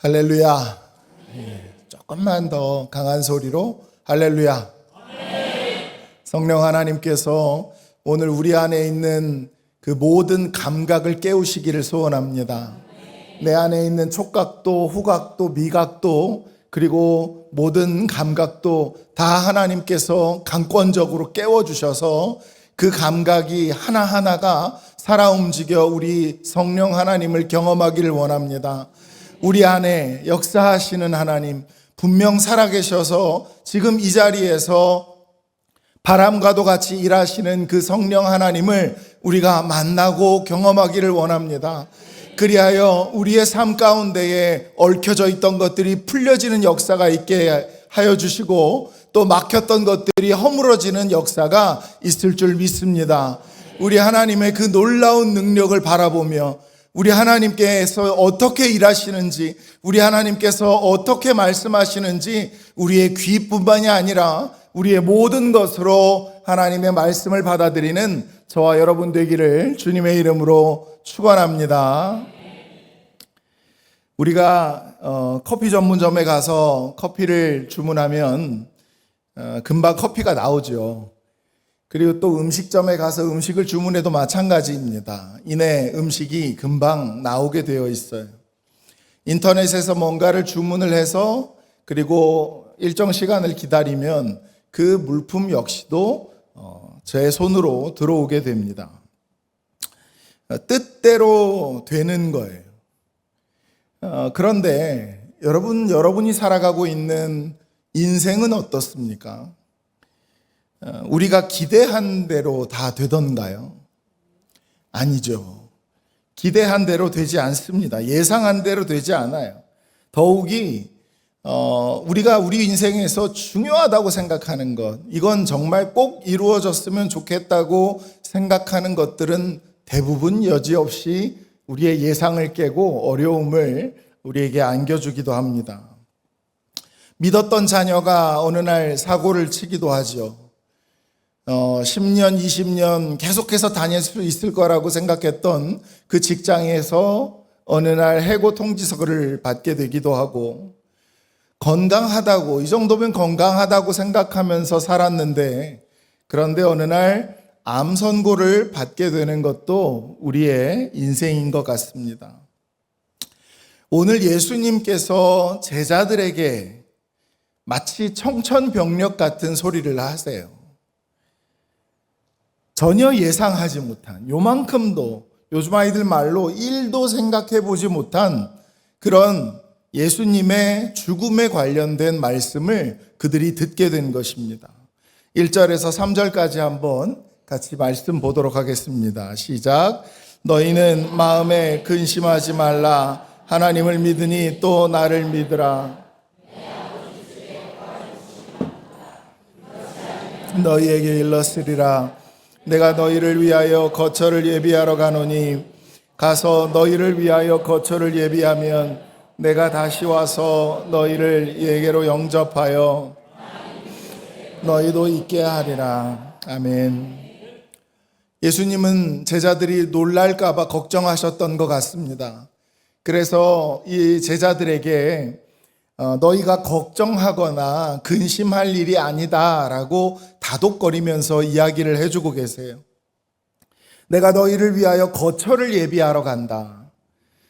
할렐루야. 조금만 더 강한 소리로 할렐루야. 성령 하나님께서 오늘 우리 안에 있는 그 모든 감각을 깨우시기를 소원합니다. 내 안에 있는 촉각도 후각도 미각도 그리고 모든 감각도 다 하나님께서 강권적으로 깨워주셔서 그 감각이 하나하나가 살아 움직여 우리 성령 하나님을 경험하기를 원합니다. 우리 안에 역사하시는 하나님, 분명 살아계셔서 지금 이 자리에서 바람과도 같이 일하시는 그 성령 하나님을 우리가 만나고 경험하기를 원합니다. 그리하여 우리의 삶 가운데에 얽혀져 있던 것들이 풀려지는 역사가 있게 하여 주시고 또 막혔던 것들이 허물어지는 역사가 있을 줄 믿습니다. 우리 하나님의 그 놀라운 능력을 바라보며 우리 하나님께서 어떻게 일하시는지, 우리 하나님께서 어떻게 말씀하시는지 우리의 귀뿐만이 아니라 우리의 모든 것으로 하나님의 말씀을 받아들이는 저와 여러분 되기를 주님의 이름으로 축원합니다. 우리가 커피 전문점에 가서 커피를 주문하면 금방 커피가 나오죠. 그리고 또 음식점에 가서 음식을 주문해도 마찬가지입니다. 이내 음식이 금방 나오게 되어 있어요. 인터넷에서 뭔가를 주문을 해서 그리고 일정 시간을 기다리면 그 물품 역시도 제 손으로 들어오게 됩니다. 뜻대로 되는 거예요. 그런데 여러분이 살아가고 있는 인생은 어떻습니까? 우리가 기대한 대로 다 되던가요? 아니죠. 기대한 대로 되지 않습니다. 예상한 대로 되지 않아요. 더욱이 우리가 우리 인생에서 중요하다고 생각하는 것, 이건 정말 꼭 이루어졌으면 좋겠다고 생각하는 것들은 대부분 여지없이 우리의 예상을 깨고 어려움을 우리에게 안겨주기도 합니다. 믿었던 자녀가 어느 날 사고를 치기도 하죠. 10년, 20년 계속해서 다닐 수 있을 거라고 생각했던 그 직장에서 어느 날 해고 통지서를 받게 되기도 하고, 건강하다고, 이 정도면 건강하다고 생각하면서 살았는데, 그런데 어느 날 암 선고를 받게 되는 것도 우리의 인생인 것 같습니다. 오늘 예수님께서 제자들에게 마치 청천벽력 같은 소리를 하세요. 전혀 예상하지 못한, 요만큼도 요즘 아이들 말로 1도 생각해 보지 못한 그런 예수님의 죽음에 관련된 말씀을 그들이 듣게 된 것입니다. 1절에서 3절까지 한번 같이 말씀 보도록 하겠습니다. 시작. 너희는 마음에 근심하지 말라. 하나님을 믿으니 또 나를 믿으라. 너희에게 일렀으리라. 내가 너희를 위하여 거처를 예비하러 가노니 가서 너희를 위하여 거처를 예비하면 내가 다시 와서 너희를 예게로 영접하여 너희도 있게 하리라. 아멘. 예수님은 제자들이 놀랄까 봐 걱정하셨던 것 같습니다. 그래서 이 제자들에게 너희가 걱정하거나 근심할 일이 아니다라고 다독거리면서 이야기를 해주고 계세요. 내가 너희를 위하여 거처를 예비하러 간다.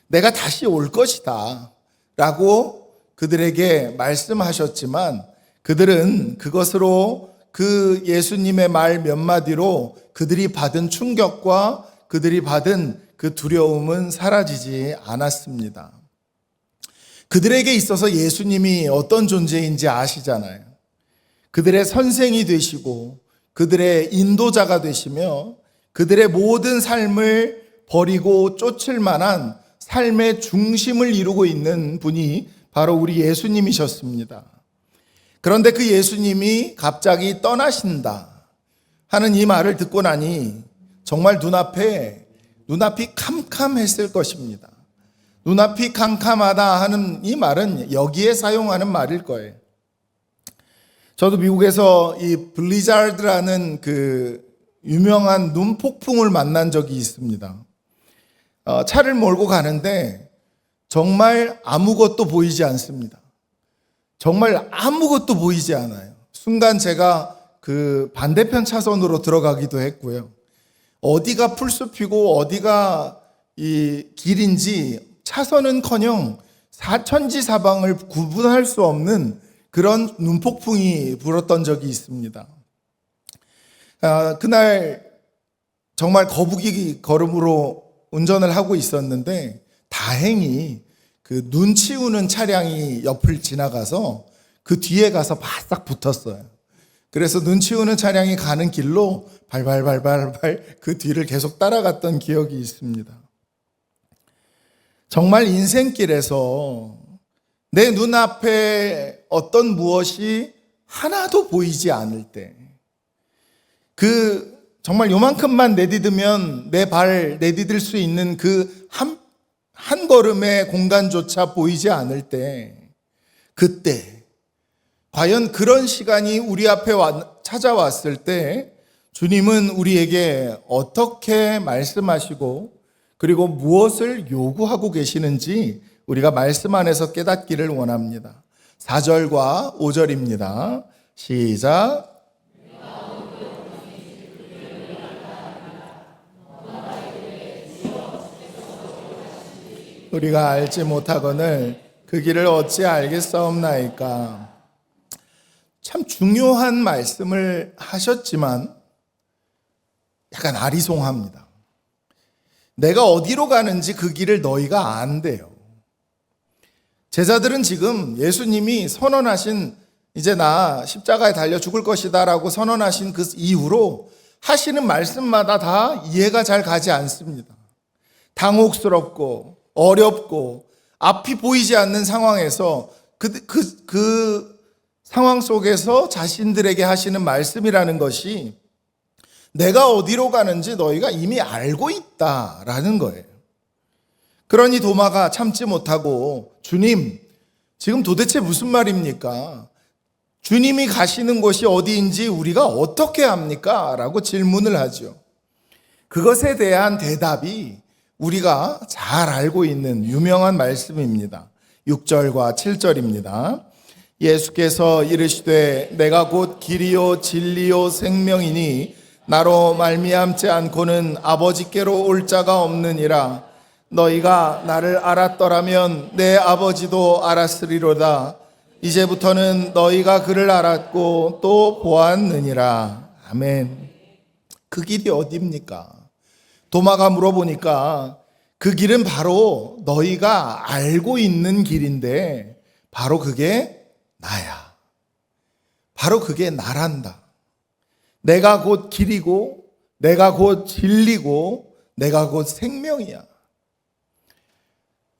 내가 다시 올 것이다 라고 그들에게 말씀하셨지만 그들은 그것으로 그 예수님의 말 몇 마디로 그들이 받은 충격과 그들이 받은 그 두려움은 사라지지 않았습니다. 그들에게 있어서 예수님이 어떤 존재인지 아시잖아요. 그들의 선생이 되시고 그들의 인도자가 되시며 그들의 모든 삶을 버리고 쫓을 만한 삶의 중심을 이루고 있는 분이 바로 우리 예수님이셨습니다. 그런데 그 예수님이 갑자기 떠나신다 하는 이 말을 듣고 나니 정말 눈앞이 캄캄했을 것입니다. 눈앞이 캄캄하다 하는 이 말은 여기에 사용하는 말일 거예요. 저도 미국에서 이 블리자드라는 그 유명한 눈 폭풍을 만난 적이 있습니다. 차를 몰고 가는데 정말 아무것도 보이지 않습니다. 정말 아무것도 보이지 않아요. 순간 제가 그 반대편 차선으로 들어가기도 했고요. 어디가 풀숲이고 어디가 이 길인지 차선은커녕 사천지사방을 구분할 수 없는 그런 눈폭풍이 불었던 적이 있습니다. 그날 정말 거북이 걸음으로 운전을 하고 있었는데 다행히 그 눈 치우는 차량이 옆을 지나가서 그 뒤에 가서 바싹 붙었어요. 그래서 눈 치우는 차량이 가는 길로 발발발발발 그 뒤를 계속 따라갔던 기억이 있습니다. 정말 인생길에서 내 눈앞에 어떤 무엇이 하나도 보이지 않을 때, 그 정말 요만큼만 내디디면 내 발 내디딜 수 있는 그 한 걸음의 공간조차 보이지 않을 때, 그때 과연 그런 시간이 우리 앞에 찾아왔을 때 주님은 우리에게 어떻게 말씀하시고 그리고 무엇을 요구하고 계시는지 우리가 말씀 안에서 깨닫기를 원합니다. 4절과 5절입니다. 시작. 우리가 알지 못하거늘 그 길을 어찌 알겠사옵나이까. 참 중요한 말씀을 하셨지만 약간 아리송합니다. 내가 어디로 가는지 그 길을 너희가 안대요. 제자들은 지금 예수님이 선언하신 이제 나 십자가에 달려 죽을 것이다 라고 선언하신 그 이후로 하시는 말씀마다 다 이해가 잘 가지 않습니다. 당혹스럽고 어렵고 앞이 보이지 않는 상황에서 그 상황 속에서 자신들에게 하시는 말씀이라는 것이 내가 어디로 가는지 너희가 이미 알고 있다라는 거예요. 그러니 도마가 참지 못하고 주님, 지금 도대체 무슨 말입니까? 주님이 가시는 곳이 어디인지 우리가 어떻게 합니까? 라고 질문을 하죠. 그것에 대한 대답이 우리가 잘 알고 있는 유명한 말씀입니다. 6절과 7절입니다. 예수께서 이르시되 내가 곧 길이요 진리요 생명이니 나로 말미암지 않고는 아버지께로 올 자가 없느니라. 너희가 나를 알았더라면 내 아버지도 알았으리로다. 이제부터는 너희가 그를 알았고 또 보았느니라. 아멘. 그 길이 어디입니까? 도마가 물어보니까 그 길은 바로 너희가 알고 있는 길인데 바로 그게 나야. 바로 그게 나란다. 내가 곧 길이고 내가 곧 진리고 내가 곧 생명이야.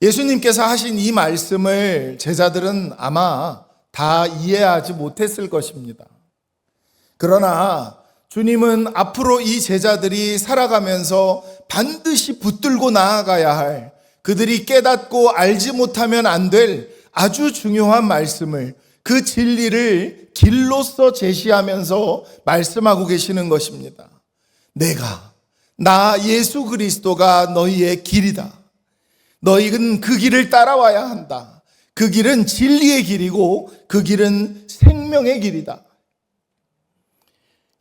예수님께서 하신 이 말씀을 제자들은 아마 다 이해하지 못했을 것입니다. 그러나 주님은 앞으로 이 제자들이 살아가면서 반드시 붙들고 나아가야 할, 그들이 깨닫고 알지 못하면 안 될 아주 중요한 말씀을, 그 진리를 길로서 제시하면서 말씀하고 계시는 것입니다. 나 예수 그리스도가 너희의 길이다. 너희는 그 길을 따라와야 한다. 그 길은 진리의 길이고 그 길은 생명의 길이다.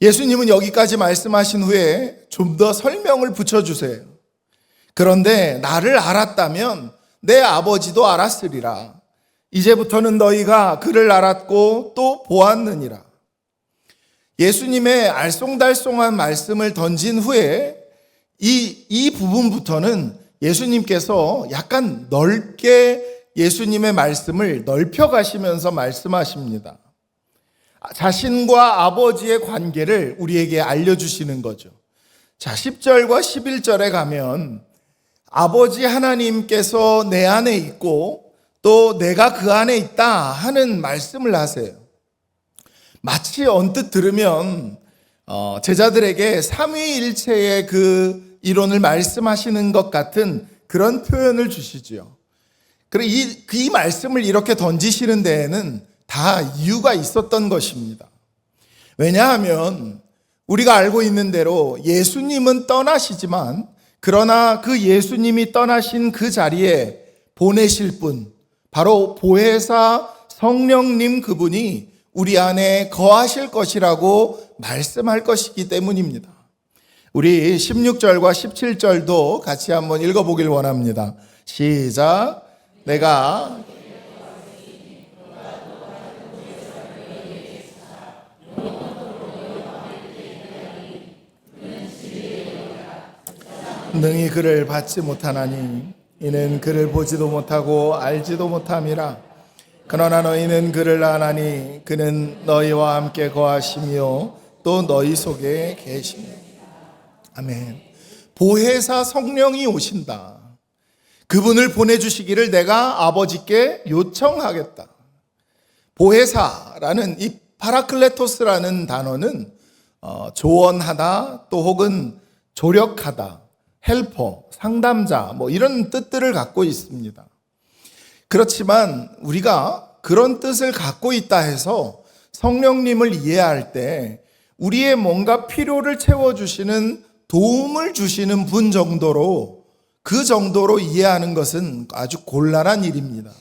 예수님은 여기까지 말씀하신 후에 좀 더 설명을 붙여주세요. 그런데 나를 알았다면 내 아버지도 알았으리라. 이제부터는 너희가 그를 알았고 또 보았느니라. 예수님의 알쏭달쏭한 말씀을 던진 후에 이 부분부터는 예수님께서 약간 넓게 예수님의 말씀을 넓혀가시면서 말씀하십니다. 자신과 아버지의 관계를 우리에게 알려주시는 거죠. 자, 10절과 11절에 가면 아버지 하나님께서 내 안에 있고 또 내가 그 안에 있다 하는 말씀을 하세요. 마치 언뜻 들으면 제자들에게 삼위일체의 그 이론을 말씀하시는 것 같은 그런 표현을 주시지요. 그리고 이 말씀을 이렇게 던지시는 데에는 다 이유가 있었던 것입니다. 왜냐하면 우리가 알고 있는 대로 예수님은 떠나시지만 그러나 그 예수님이 떠나신 그 자리에 보내실 분, 바로 보혜사 성령님 그분이 우리 안에 거하실 것이라고 말씀할 것이기 때문입니다. 우리 16절과 17절도 같이 한번 읽어보길 원합니다. 시작. 내가 능히 그를 받지 못하나니 이는 그를 보지도 못하고 알지도 못함이라. 그러나 너희는 그를 아나니 그는 너희와 함께 거하시며 또 너희 속에 계시며. 아멘. 보혜사 성령이 오신다. 그분을 보내주시기를 내가 아버지께 요청하겠다. 보혜사라는 이 파라클레토스라는 단어는 조언하다 또 혹은 조력하다, 헬퍼, 상담자 이런 뜻들을 갖고 있습니다. 그렇지만 우리가 그런 뜻을 갖고 있다 해서 성령님을 이해할 때 우리의 뭔가 필요를 채워주시는 도움을 주시는 분 정도로 그 정도로 이해하는 것은 아주 곤란한 일입니다.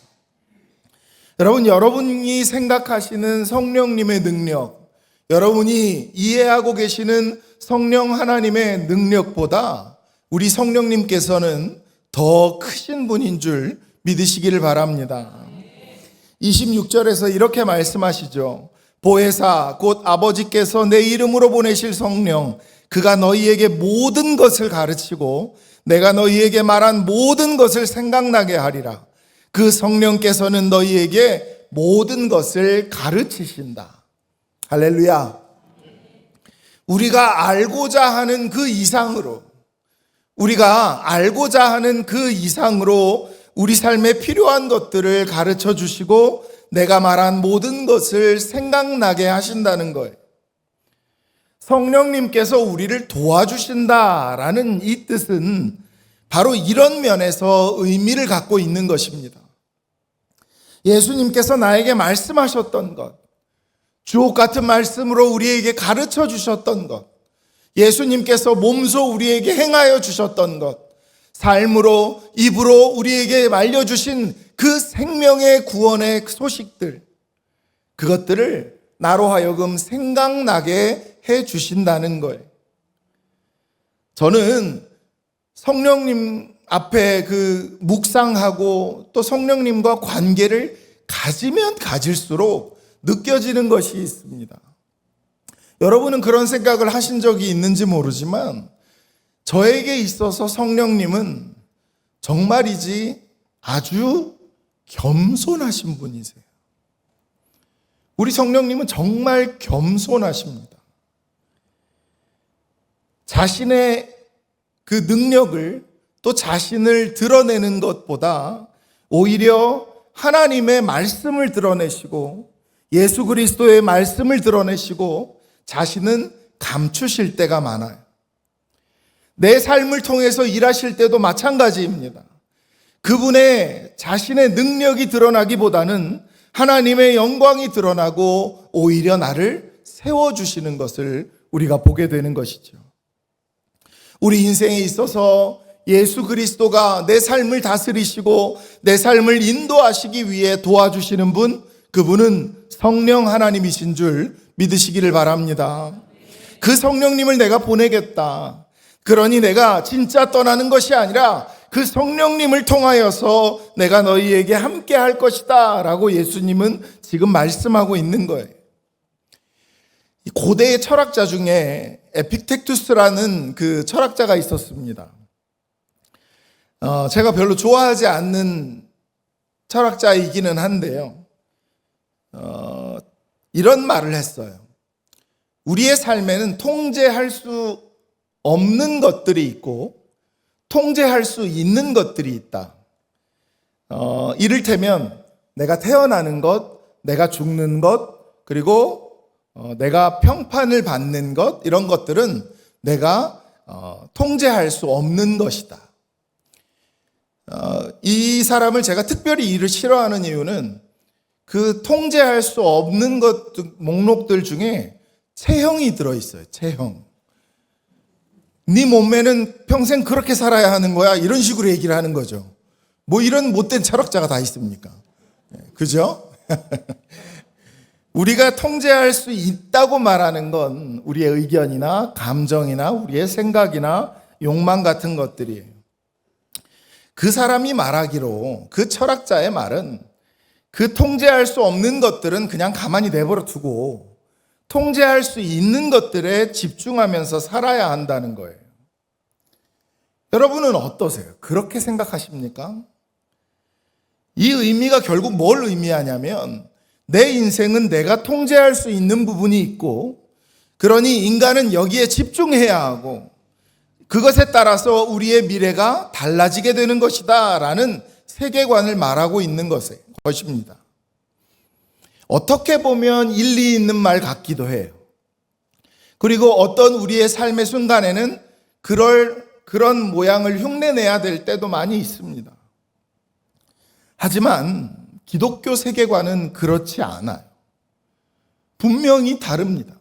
여러분, 여러분이 생각하시는 성령님의 능력, 여러분이 이해하고 계시는 성령 하나님의 능력보다 우리 성령님께서는 더 크신 분인 줄 믿으시기를 바랍니다. 26절에서 이렇게 말씀하시죠. 보혜사 곧 아버지께서 내 이름으로 보내실 성령, 그가 너희에게 모든 것을 가르치고 내가 너희에게 말한 모든 것을 생각나게 하리라. 그 성령께서는 너희에게 모든 것을 가르치신다. 할렐루야. 우리가 알고자 하는 그 이상으로, 우리가 알고자 하는 그 이상으로 우리 삶에 필요한 것들을 가르쳐 주시고 내가 말한 모든 것을 생각나게 하신다는 거예요. 성령님께서 우리를 도와주신다라는 이 뜻은 바로 이런 면에서 의미를 갖고 있는 것입니다. 예수님께서 나에게 말씀하셨던 것, 주옥 같은 말씀으로 우리에게 가르쳐 주셨던 것, 예수님께서 몸소 우리에게 행하여 주셨던 것, 삶으로, 입으로 우리에게 알려주신 그 생명의 구원의 소식들, 그것들을 나로 하여금 생각나게 해 주신다는 거예요. 저는 성령님 앞에 그 묵상하고 또 성령님과 관계를 가지면 가질수록 느껴지는 것이 있습니다. 여러분은 그런 생각을 하신 적이 있는지 모르지만 저에게 있어서 성령님은 정말이지 아주 겸손하신 분이세요. 우리 성령님은 정말 겸손하십니다. 자신의 그 능력을 또 자신을 드러내는 것보다 오히려 하나님의 말씀을 드러내시고 예수 그리스도의 말씀을 드러내시고 자신은 감추실 때가 많아요. 내 삶을 통해서 일하실 때도 마찬가지입니다. 그분의 자신의 능력이 드러나기보다는 하나님의 영광이 드러나고 오히려 나를 세워주시는 것을 우리가 보게 되는 것이죠. 우리 인생에 있어서 예수 그리스도가 내 삶을 다스리시고 내 삶을 인도하시기 위해 도와주시는 분, 그분은 성령 하나님이신 줄 믿으시기를 바랍니다. 그 성령님을 내가 보내겠다. 그러니 내가 진짜 떠나는 것이 아니라 그 성령님을 통하여서 내가 너희에게 함께 할 것이다 라고 예수님은 지금 말씀하고 있는 거예요. 고대의 철학자 중에 에픽텍투스라는 그 철학자가 있었습니다. 제가 별로 좋아하지 않는 철학자이기는 한데요. 이런 말을 했어요. 우리의 삶에는 통제할 수 없는 것들이 있고 통제할 수 있는 것들이 있다. 이를테면 내가 태어나는 것, 내가 죽는 것, 그리고 내가 평판을 받는 것, 이런 것들은 내가 통제할 수 없는 것이다. 이 사람을 제가 특별히 이를 싫어하는 이유는 그 통제할 수 없는 것 목록들 중에 체형이 들어있어요. 체형. 네 몸매는 평생 그렇게 살아야 하는 거야. 이런 식으로 얘기를 하는 거죠. 뭐 이런 못된 철학자가 다 있습니까? 그죠? 우리가 통제할 수 있다고 말하는 건 우리의 의견이나 감정이나 우리의 생각이나 욕망 같은 것들이에요. 그 사람이 말하기로, 그 철학자의 말은 그 통제할 수 없는 것들은 그냥 가만히 내버려 두고 통제할 수 있는 것들에 집중하면서 살아야 한다는 거예요. 여러분은 어떠세요? 그렇게 생각하십니까? 이 의미가 결국 뭘 의미하냐면 내 인생은 내가 통제할 수 있는 부분이 있고, 그러니 인간은 여기에 집중해야 하고 그것에 따라서 우리의 미래가 달라지게 되는 것이다 라는 세계관을 말하고 있는 것입니다. 어떻게 보면 일리 있는 말 같기도 해요. 그리고 어떤 우리의 삶의 순간에는 그런 모양을 흉내내야 될 때도 많이 있습니다. 하지만 기독교 세계관은 그렇지 않아요. 분명히 다릅니다.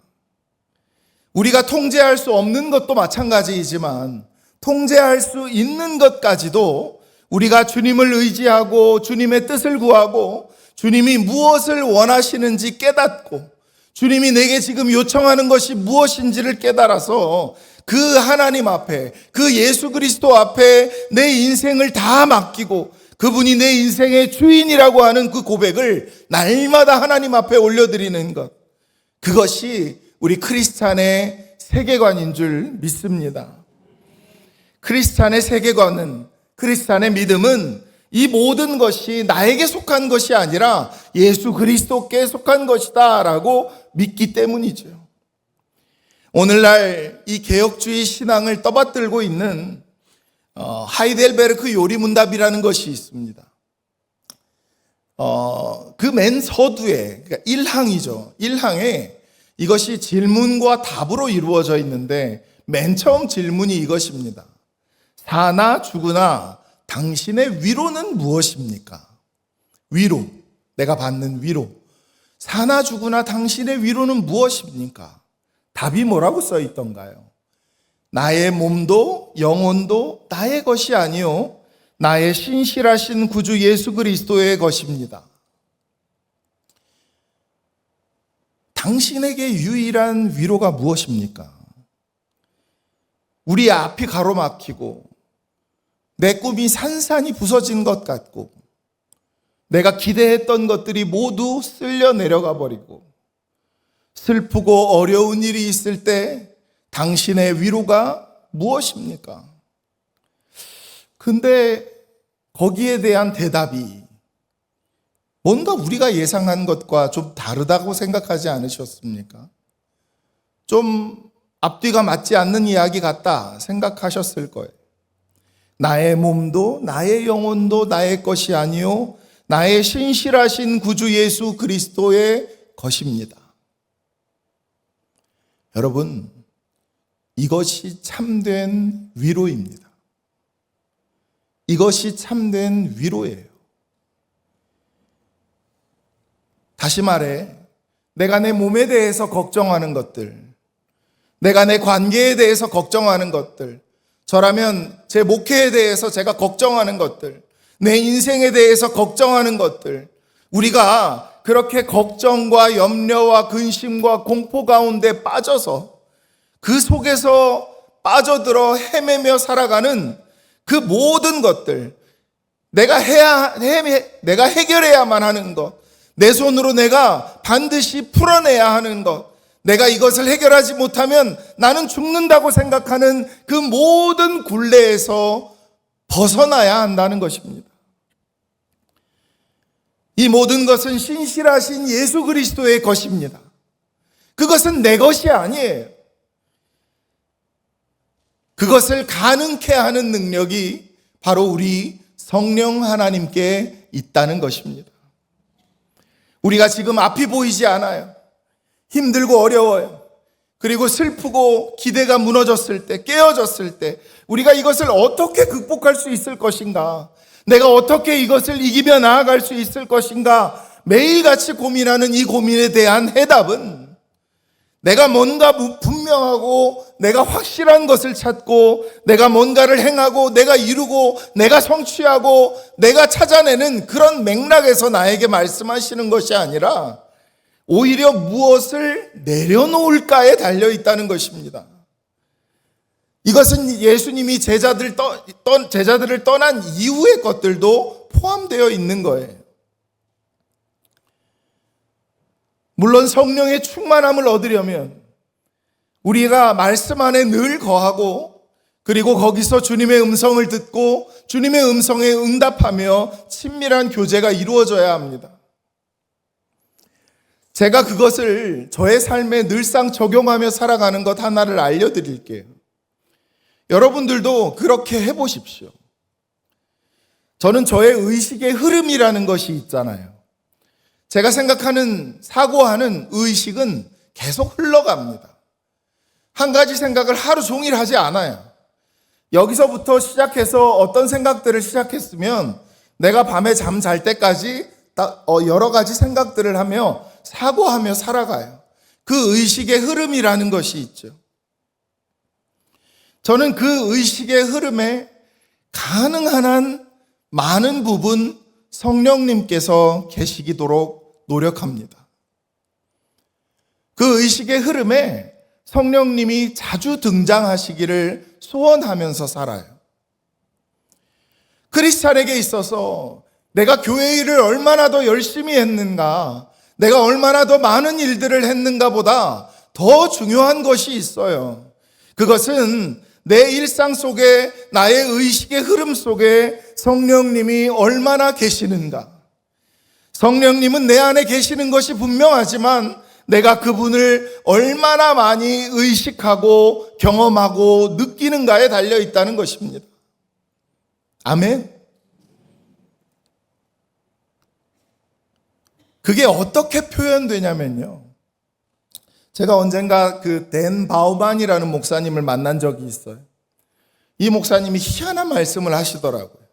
우리가 통제할 수 없는 것도 마찬가지이지만 통제할 수 있는 것까지도 우리가 주님을 의지하고 주님의 뜻을 구하고 주님이 무엇을 원하시는지 깨닫고 주님이 내게 지금 요청하는 것이 무엇인지를 깨달아서 그 하나님 앞에, 그 예수 그리스도 앞에 내 인생을 다 맡기고 그분이 내 인생의 주인이라고 하는 그 고백을 날마다 하나님 앞에 올려드리는 것, 그것이 우리 크리스찬의 세계관인 줄 믿습니다. 크리스찬의 세계관은, 크리스찬의 믿음은 이 모든 것이 나에게 속한 것이 아니라 예수 그리스도께 속한 것이다 라고 믿기 때문이죠. 오늘날 이 개혁주의 신앙을 떠받들고 있는 하이델베르크 요리문답이라는 것이 있습니다. 그 맨 서두에, 그러니까 1항이죠. 1항에 이것이 질문과 답으로 이루어져 있는데 맨 처음 질문이 이것입니다. 사나 죽으나 당신의 위로는 무엇입니까? 위로, 내가 받는 위로. 사나 죽으나 당신의 위로는 무엇입니까? 답이 뭐라고 써 있던가요? 나의 몸도 영혼도 나의 것이 아니요 나의 신실하신 구주 예수 그리스도의 것입니다. 당신에게 유일한 위로가 무엇입니까? 우리 앞이 가로막히고 내 꿈이 산산이 부서진 것 같고 내가 기대했던 것들이 모두 쓸려 내려가 버리고 슬프고 어려운 일이 있을 때 당신의 위로가 무엇입니까? 근데 거기에 대한 대답이 뭔가 우리가 예상한 것과 좀 다르다고 생각하지 않으셨습니까? 좀 앞뒤가 맞지 않는 이야기 같다 생각하셨을 거예요. 나의 몸도 나의 영혼도 나의 것이 아니요 나의 신실하신 구주 예수 그리스도의 것입니다. 여러분, 이것이 참된 위로입니다. 이것이 참된 위로예요. 다시 말해, 내가 내 몸에 대해서 걱정하는 것들, 내가 내 관계에 대해서 걱정하는 것들, 저라면 제 목회에 대해서 제가 걱정하는 것들, 내 인생에 대해서 걱정하는 것들, 우리가 그렇게 걱정과 염려와 근심과 공포 가운데 빠져서 그 속에서 빠져들어 헤매며 살아가는 그 모든 것들, 내가 해결해야만 하는 것, 내 손으로 내가 반드시 풀어내야 하는 것, 내가 이것을 해결하지 못하면 나는 죽는다고 생각하는 그 모든 굴레에서 벗어나야 한다는 것입니다. 이 모든 것은 신실하신 예수 그리스도의 것입니다. 그것은 내 것이 아니에요. 그것을 가능케 하는 능력이 바로 우리 성령 하나님께 있다는 것입니다. 우리가 지금 앞이 보이지 않아요. 힘들고 어려워요. 그리고 슬프고 기대가 무너졌을 때, 깨어졌을 때 우리가 이것을 어떻게 극복할 수 있을 것인가? 내가 어떻게 이것을 이기며 나아갈 수 있을 것인가? 매일같이 고민하는 이 고민에 대한 해답은 내가 뭔가 분명하고 내가 확실한 것을 찾고 내가 뭔가를 행하고 내가 이루고 내가 성취하고 내가 찾아내는 그런 맥락에서 나에게 말씀하시는 것이 아니라 오히려 무엇을 내려놓을까에 달려있다는 것입니다. 이것은 예수님이 제자들을 떠난 이후의 것들도 포함되어 있는 거예요. 물론 성령의 충만함을 얻으려면 우리가 말씀 안에 늘 거하고 그리고 거기서 주님의 음성을 듣고 주님의 음성에 응답하며 친밀한 교제가 이루어져야 합니다. 제가 그것을 저의 삶에 늘상 적용하며 살아가는 것 하나를 알려드릴게요. 여러분들도 그렇게 해보십시오. 저는 저의 의식의 흐름이라는 것이 있잖아요. 제가 생각하는, 사고하는 의식은 계속 흘러갑니다. 한 가지 생각을 하루 종일 하지 않아요. 여기서부터 시작해서 어떤 생각들을 시작했으면 내가 밤에 잠 잘 때까지 여러 가지 생각들을 하며 사고하며 살아가요. 그 의식의 흐름이라는 것이 있죠. 저는 그 의식의 흐름에 가능한 한 많은 부분 성령님께서 계시도록 노력합니다. 그 의식의 흐름에 성령님이 자주 등장하시기를 소원하면서 살아요. 크리스찬에게 있어서 내가 교회 일을 얼마나 더 열심히 했는가, 내가 얼마나 더 많은 일들을 했는가 보다 더 중요한 것이 있어요. 그것은 내 일상 속에 나의 의식의 흐름 속에 성령님이 얼마나 계시는가. 성령님은 내 안에 계시는 것이 분명하지만 내가 그분을 얼마나 많이 의식하고 경험하고 느끼는가에 달려 있다는 것입니다. 아멘. 그게 어떻게 표현되냐면요. 제가 언젠가 그 댄 바우만이라는 목사님을 만난 적이 있어요. 이 목사님이 희한한 말씀을 하시더라고요.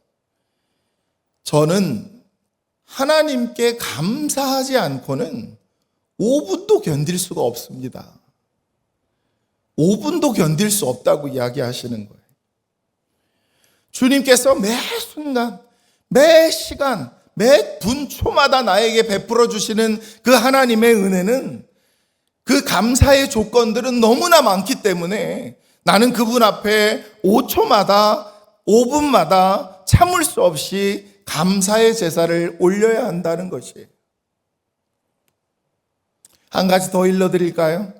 저는 하나님께 감사하지 않고는 5분도 견딜 수가 없습니다. 5분도 견딜 수 없다고 이야기하시는 거예요. 주님께서 매 순간, 매 시간, 매 분초마다 나에게 베풀어 주시는 그 하나님의 은혜는, 그 감사의 조건들은 너무나 많기 때문에 나는 그분 앞에 5초마다 5분마다 참을 수 없이 감사의 제사를 올려야 한다는 것이에요. 한 가지 더 일러드릴까요?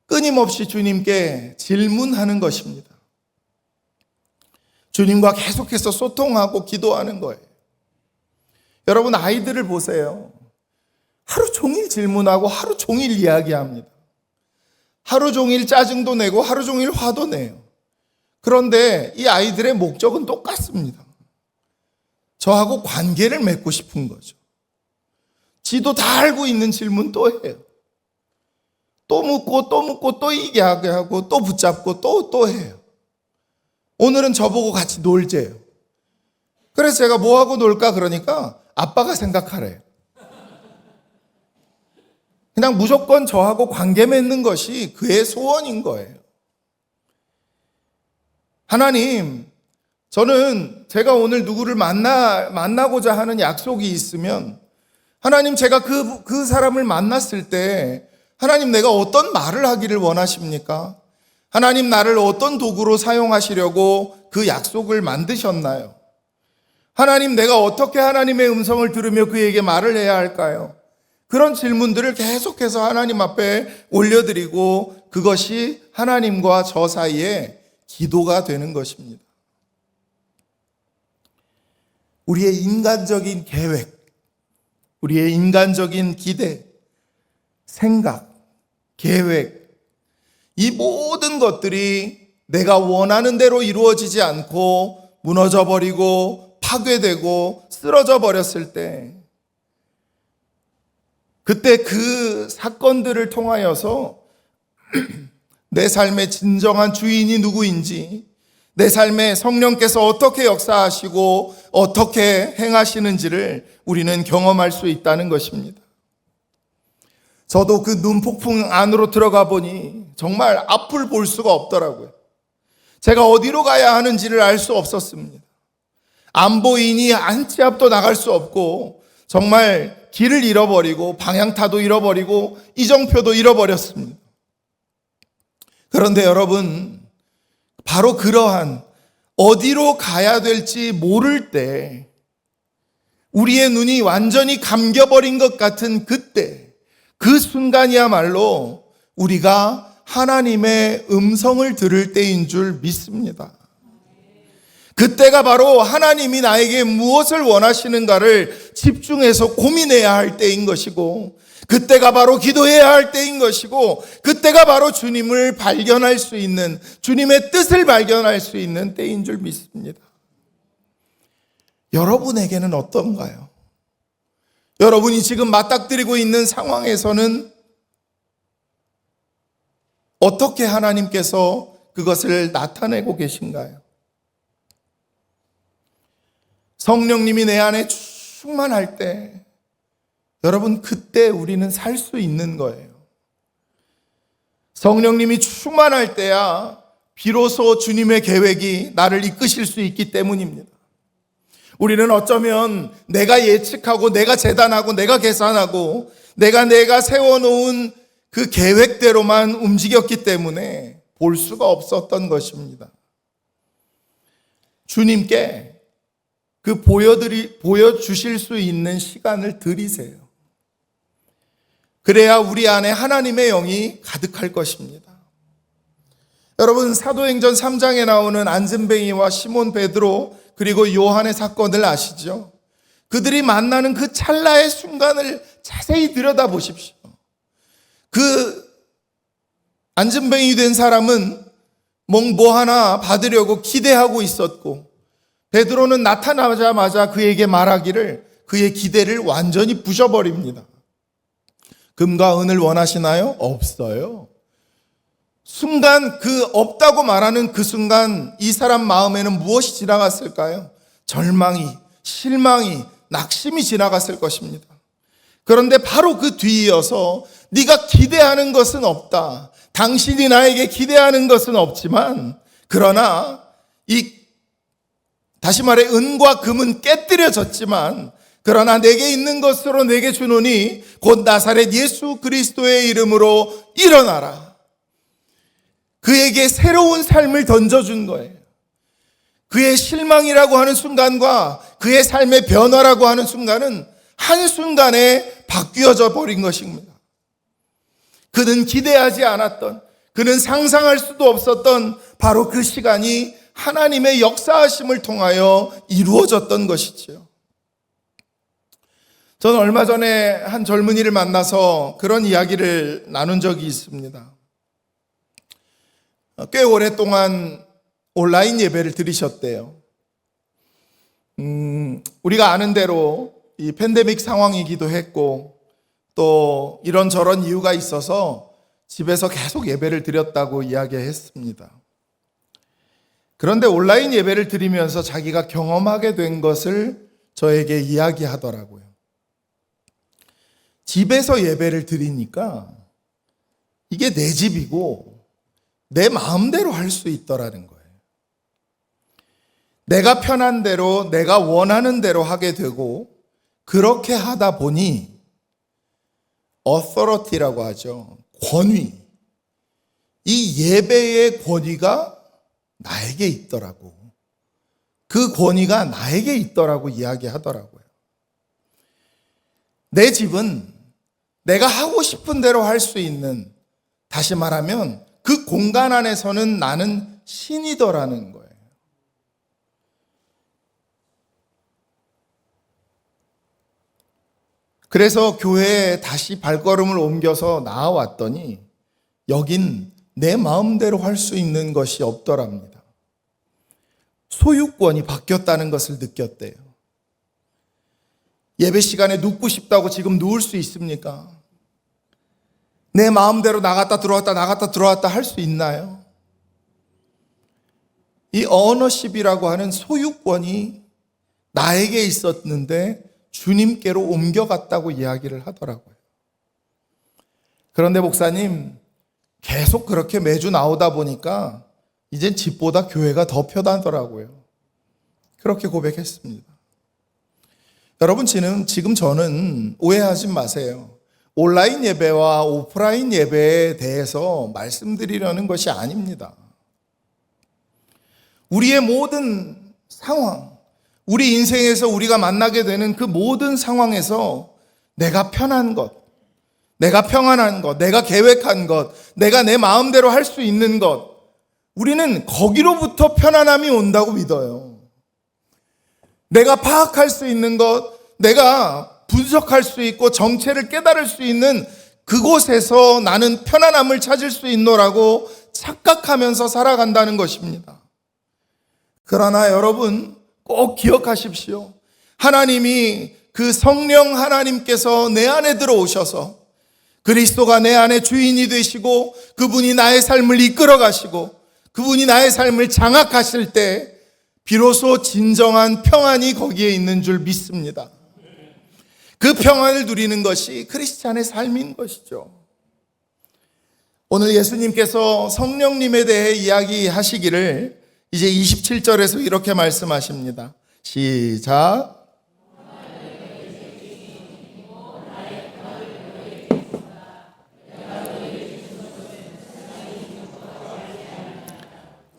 끊임없이 주님께 질문하는 것입니다. 주님과 계속해서 소통하고 기도하는 거예요. 여러분, 아이들을 보세요. 하루 종일 질문하고 하루 종일 이야기합니다. 하루 종일 짜증도 내고 하루 종일 화도 내요. 그런데 이 아이들의 목적은 똑같습니다. 저하고 관계를 맺고 싶은 거죠. 지도 다 알고 있는 질문 또 해요. 또 묻고 또 묻고 또 얘기하게 하고 또 붙잡고 또 해요. 오늘은 저보고 같이 놀재요. 그래서 제가 뭐하고 놀까 그러니까 아빠가 생각하래요. 그냥 무조건 저하고 관계 맺는 것이 그의 소원인 거예요. 하나님, 저는 제가 오늘 누구를 만나고자 하는 약속이 있으면 하나님, 제가 그 사람을 만났을 때 하나님, 내가 어떤 말을 하기를 원하십니까? 하나님, 나를 어떤 도구로 사용하시려고 그 약속을 만드셨나요? 하나님, 내가 어떻게 하나님의 음성을 들으며 그에게 말을 해야 할까요? 그런 질문들을 계속해서 하나님 앞에 올려드리고 그것이 하나님과 저 사이에 기도가 되는 것입니다. 우리의 인간적인 계획, 우리의 인간적인 기대, 생각, 계획, 이 모든 것들이 내가 원하는 대로 이루어지지 않고 무너져 버리고 파괴되고 쓰러져 버렸을 때, 그때 그 사건들을 통하여서 내 삶의 진정한 주인이 누구인지, 내 삶에 성령께서 어떻게 역사하시고 어떻게 행하시는지를 우리는 경험할 수 있다는 것입니다. 저도 그 눈폭풍 안으로 들어가 보니 정말 앞을 볼 수가 없더라고요. 제가 어디로 가야 하는지를 알 수 없었습니다. 안 보이니 한 치 앞도 나갈 수 없고 정말 길을 잃어버리고 방향타도 잃어버리고 이정표도 잃어버렸습니다. 그런데 여러분, 바로 그러한 어디로 가야 될지 모를 때, 우리의 눈이 완전히 감겨버린 것 같은 그때, 그 순간이야말로 우리가 하나님의 음성을 들을 때인 줄 믿습니다. 그때가 바로 하나님이 나에게 무엇을 원하시는가를 집중해서 고민해야 할 때인 것이고, 그때가 바로 기도해야 할 때인 것이고, 그때가 바로 주님을 발견할 수 있는, 주님의 뜻을 발견할 수 있는 때인 줄 믿습니다. 여러분에게는 어떤가요? 여러분이 지금 맞닥뜨리고 있는 상황에서는 어떻게 하나님께서 그것을 나타내고 계신가요? 성령님이 내 안에 충만할 때, 여러분, 그때 우리는 살 수 있는 거예요. 성령님이 충만할 때야 비로소 주님의 계획이 나를 이끄실 수 있기 때문입니다. 우리는 어쩌면 내가 예측하고 내가 재단하고 내가 계산하고 내가 세워놓은 그 계획대로만 움직였기 때문에 볼 수가 없었던 것입니다. 주님께 그 보여주실 수 있는 시간을 드리세요. 그래야 우리 안에 하나님의 영이 가득할 것입니다. 여러분, 사도행전 3장에 나오는 안진뱅이와 시몬 베드로 그리고 요한의 사건을 아시죠? 그들이 만나는 그 찰나의 순간을 자세히 들여다보십시오. 그 안진뱅이 된 사람은 뭐 하나 받으려고 기대하고 있었고, 베드로는 나타나자마자 그에게 말하기를 그의 기대를 완전히 부셔버립니다. 금과 은을 원하시나요? 없어요. 순간, 그 없다고 말하는 그 순간 이 사람 마음에는 무엇이 지나갔을까요? 절망이, 실망이, 낙심이 지나갔을 것입니다. 그런데 바로 그 뒤이어서 네가 기대하는 것은 없다. 당신이 나에게 기대하는 것은 없지만, 그러나 다시 말해 은과 금은 깨뜨려졌지만, 그러나 내게 있는 것으로 내게 주노니 곧 나사렛 예수 그리스도의 이름으로 일어나라. 그에게 새로운 삶을 던져준 거예요. 그의 실망이라고 하는 순간과 그의 삶의 변화라고 하는 순간은 한순간에 바뀌어져 버린 것입니다. 그는 기대하지 않았던, 그는 상상할 수도 없었던 바로 그 시간이 하나님의 역사하심을 통하여 이루어졌던 것이지요. 저는 얼마 전에 한 젊은이를 만나서 그런 이야기를 나눈 적이 있습니다. 꽤 오랫동안 온라인 예배를 드리셨대요. 우리가 아는 대로 이 팬데믹 상황이기도 했고, 또 이런저런 이유가 있어서 집에서 계속 예배를 드렸다고 이야기했습니다. 그런데 온라인 예배를 드리면서 자기가 경험하게 된 것을 저에게 이야기하더라고요. 집에서 예배를 드리니까 이게 내 집이고 내 마음대로 할 수 있더라는 거예요. 내가 편한 대로, 내가 원하는 대로 하게 되고, 그렇게 하다 보니 authority라고 하죠. 권위. 이 예배의 권위가 나에게 있더라고. 그 권위가 나에게 있더라고 이야기하더라고요. 내 집은 내가 하고 싶은 대로 할 수 있는, 다시 말하면 그 공간 안에서는 나는 신이더라는 거예요. 그래서 교회에 다시 발걸음을 옮겨서 나와왔더니 여긴 내 마음대로 할 수 있는 것이 없더랍니다. 소유권이 바뀌었다는 것을 느꼈대요. 예배 시간에 눕고 싶다고 지금 누울 수 있습니까? 내 마음대로 나갔다 들어왔다 할 수 있나요? 이 어너십이라고 하는 소유권이 나에게 있었는데 주님께로 옮겨갔다고 이야기를 하더라고요. 그런데 목사님, 계속 그렇게 매주 나오다 보니까 이젠 집보다 교회가 더 편하더라고요. 그렇게 고백했습니다. 여러분, 지금 저는 오해하지 마세요. 온라인 예배와 오프라인 예배에 대해서 말씀드리려는 것이 아닙니다. 우리의 모든 상황, 우리 인생에서 우리가 만나게 되는 그 모든 상황에서 내가 편한 것, 내가 평안한 것, 내가 계획한 것, 내가 내 마음대로 할 수 있는 것, 우리는 거기로부터 편안함이 온다고 믿어요. 내가 파악할 수 있는 것, 내가 분석할 수 있고 정체를 깨달을 수 있는 그곳에서 나는 편안함을 찾을 수 있노라고 착각하면서 살아간다는 것입니다. 그러나 여러분 꼭 기억하십시오. 하나님이 그 성령 하나님께서 내 안에 들어오셔서 그리스도가 내 안에 주인이 되시고 그분이 나의 삶을 이끌어 가시고 그분이 나의 삶을 장악하실 때 비로소 진정한 평안이 거기에 있는 줄 믿습니다. 그 평안을 누리는 것이 크리스찬의 삶인 것이죠. 오늘 예수님께서 성령님에 대해 이야기하시기를 이제 27절에서 이렇게 말씀하십니다. 시작.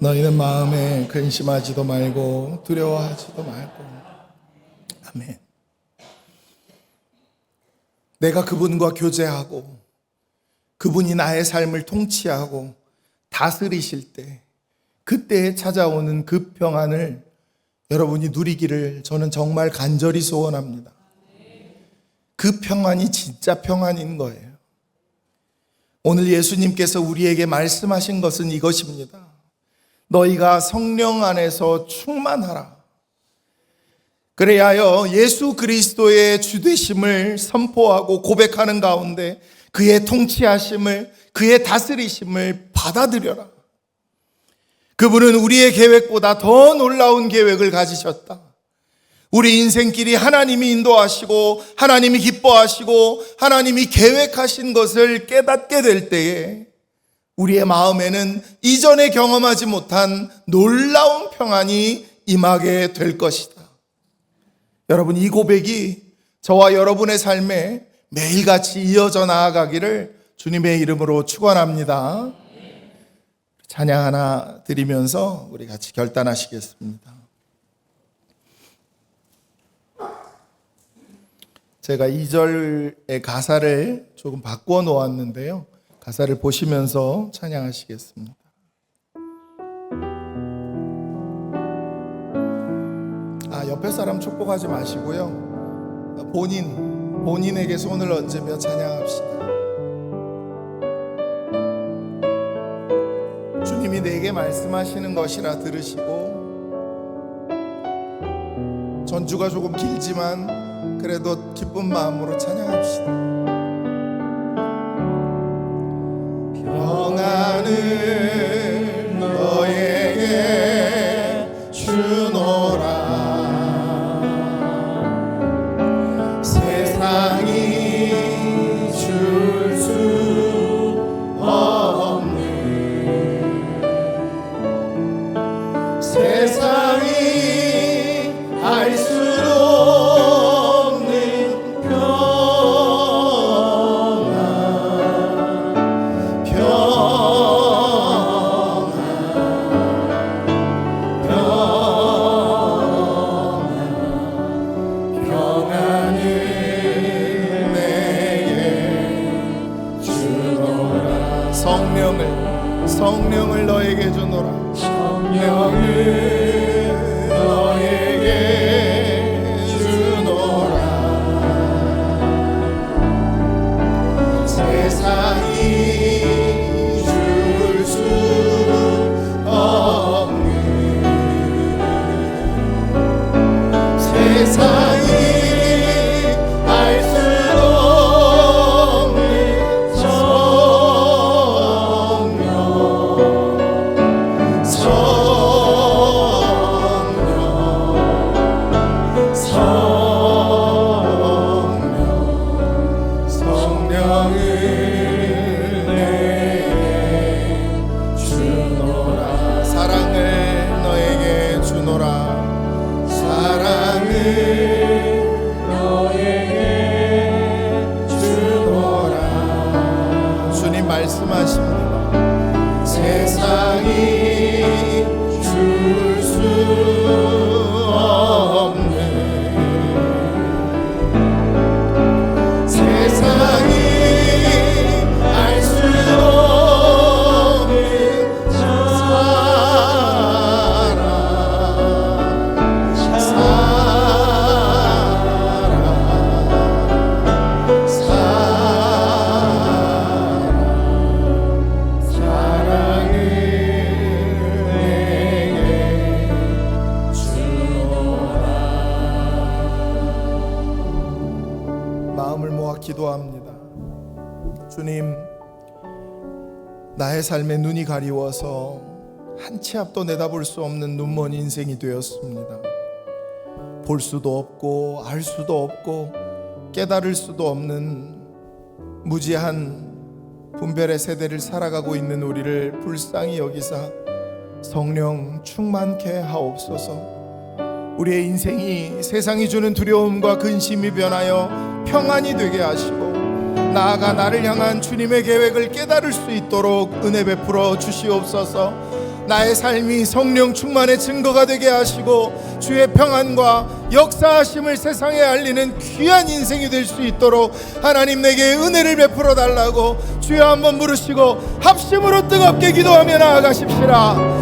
너희는 마음에 근심하지도 말고 두려워하지도 말고. 아멘. 내가 그분과 교제하고 그분이 나의 삶을 통치하고 다스리실 때 그때에 찾아오는 그 평안을 여러분이 누리기를 저는 정말 간절히 소원합니다. 그 평안이 진짜 평안인 거예요. 오늘 예수님께서 우리에게 말씀하신 것은 이것입니다. 너희가 성령 안에서 충만하라. 그래야여 예수 그리스도의 주되심을 선포하고 고백하는 가운데 그의 통치하심을, 그의 다스리심을 받아들여라. 그분은 우리의 계획보다 더 놀라운 계획을 가지셨다. 우리 인생길이 하나님이 인도하시고 하나님이 기뻐하시고 하나님이 계획하신 것을 깨닫게 될 때에 우리의 마음에는 이전에 경험하지 못한 놀라운 평안이 임하게 될 것이다. 여러분, 이 고백이 저와 여러분의 삶에 매일같이 이어져 나아가기를 주님의 이름으로 축원합니다. 찬양 하나 드리면서 우리 같이 결단하시겠습니다. 제가 2절의 가사를 조금 바꾸어 놓았는데요. 가사를 보시면서 찬양하시겠습니다. 옆에 사람 축복하지 마시고요. 본인에게 손을 얹으며 찬양합시다. 주님이 내게 말씀하시는 것이라 들으시고 전주가 조금 길지만 그래도 기쁜 마음으로 찬양합시다. 평안을 너에게 주노라. 세상이 줄 수 없는, 세상이 알 수도 없는 성령을 너에게 주노라. 성령을 너에게 주노라. 세상이 줄 수 없는, 세상이 알 수도 없는 성령을 말씀하십니다. 세상이 줄 수 없는, 세상이 알 수 없는 사랑을 내게 주노라. 마음을 모아 기도합니다. 주님, 나의 삶에 눈이 가리워서 한 치 앞도 내다볼 수 없는 눈먼 인생이 되었습니다. 볼 수도 없고 알 수도 없고 깨달을 수도 없는 무지한 분별의 세대를 살아가고 있는 우리를 불쌍히 여기사 성령 충만케 하옵소서. 우리의 인생이 세상이 주는 두려움과 근심이 변하여 평안이 되게 하시고, 나아가 나를 향한 주님의 계획을 깨달을 수 있도록 은혜 베풀어 주시옵소서. 나의 삶이 성령 충만의 증거가 되게 하시고 주의 평안과 역사하심을 세상에 알리는 귀한 인생이 될 수 있도록 하나님 내게 은혜를 베풀어 달라고 주여 한번 부르시고 합심으로 뜨겁게 기도하며 나아가십시다.